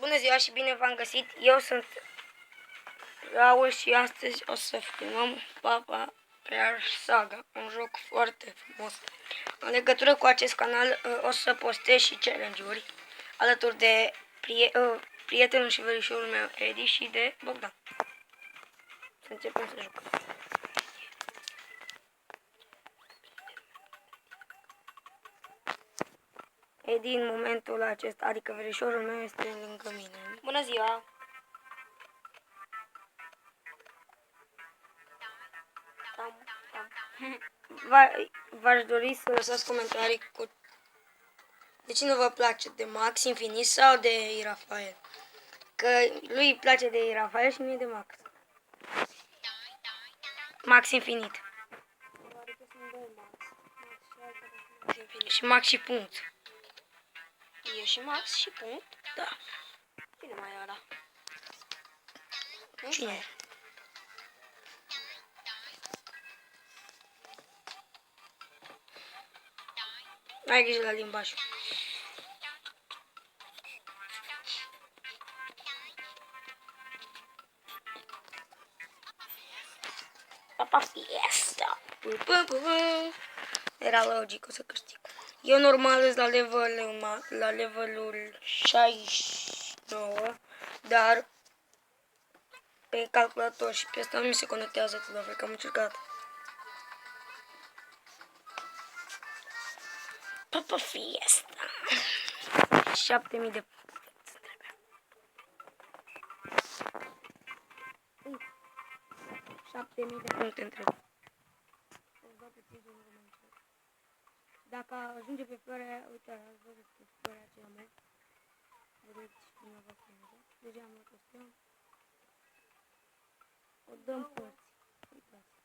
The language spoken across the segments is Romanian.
Bună ziua și bine v-am găsit. Eu sunt Raul și astăzi o să filmăm Papa Bear Saga, un joc foarte frumos. În legătură cu acest canal o să postez și challenge-uri alături de prietenul și verișorul meu Edi și de Bogdan. Să începem să jucăm. Edi în momentul acesta, adică verișorul meu, este lângă mine. Bună ziua! V-aș dori să lăsați comentarii cu de cine vă place, de Max Infinit sau de Irafael. Că lui îi place de Irafael și mie de Max. Max Infinit. Și Max și punct. E și Max și punct? Da. Cine mai e ăla? Cine? Ai grijă la limbaj. Papa Fiesta. Era logic o să câștig. Eu normal sunt la levelul 69, dar pe calculator și pe asta nu mi se conectează cu la fel, că am încercat. Papa Fiesta. 7000 de puncte. 7000 de puncte întreb. Dacă ajunge pe floarea, uite, ați văzut pe floarea aceea mea. Vedeți dumneavoastră, deja am luat o stea. O dăm părți. Uitați.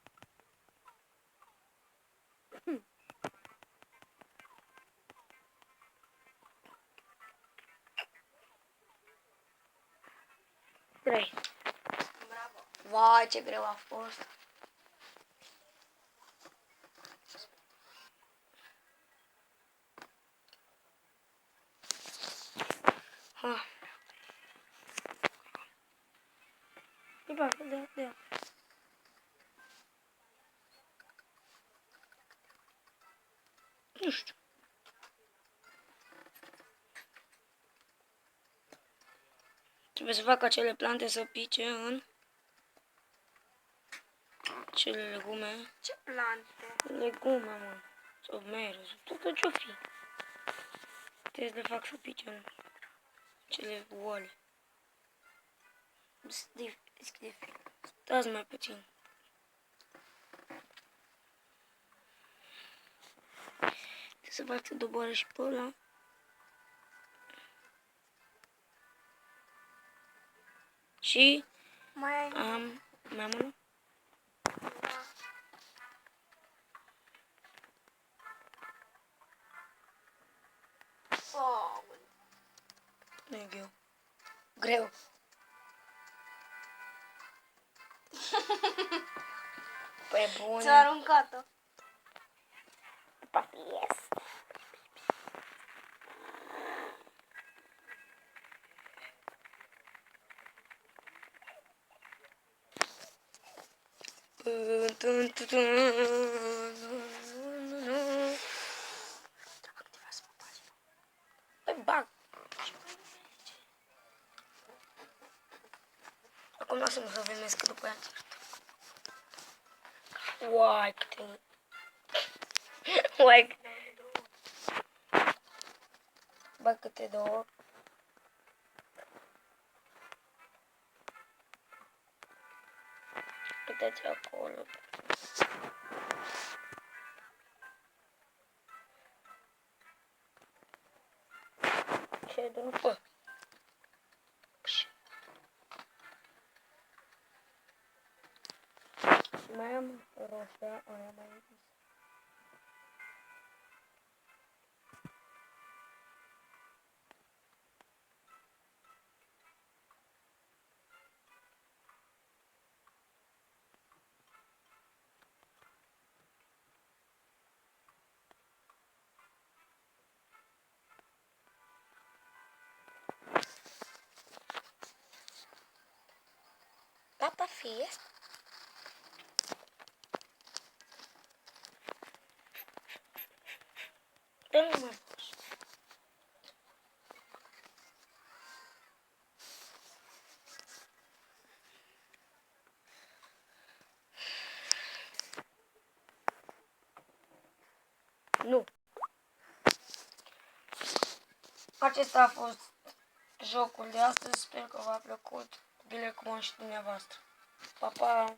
Trei. Bravo. Vai, ce greu a fost. Ha. E bă, de. Nu știu. Trebuie să fac acele plante să pice în cele legume. Ce plante? Legume, mă. Sau mere, sau tot ce-o fi. Trebuie să le fac să pice în cele oale. Stați mai puțin. Trebuie să fac să doboară și pe ăla. Și Mai ai mai am unul? Oh. Nu e greu. Greu. Păi bune. Ți-a aruncat-o. Papa Fiesta. Păi bag. Acum lasă-mă să filmez, că după aia uai, câte... Uai, bag câte două. Uitați acolo. Ce după? Și mai am roșia, aia mai închis. fie. Dă-mi mai pus. Nu. Acesta a fost jocul de astăzi. Sper că v-a plăcut. Bine cum și dumneavoastră. Pa, pa!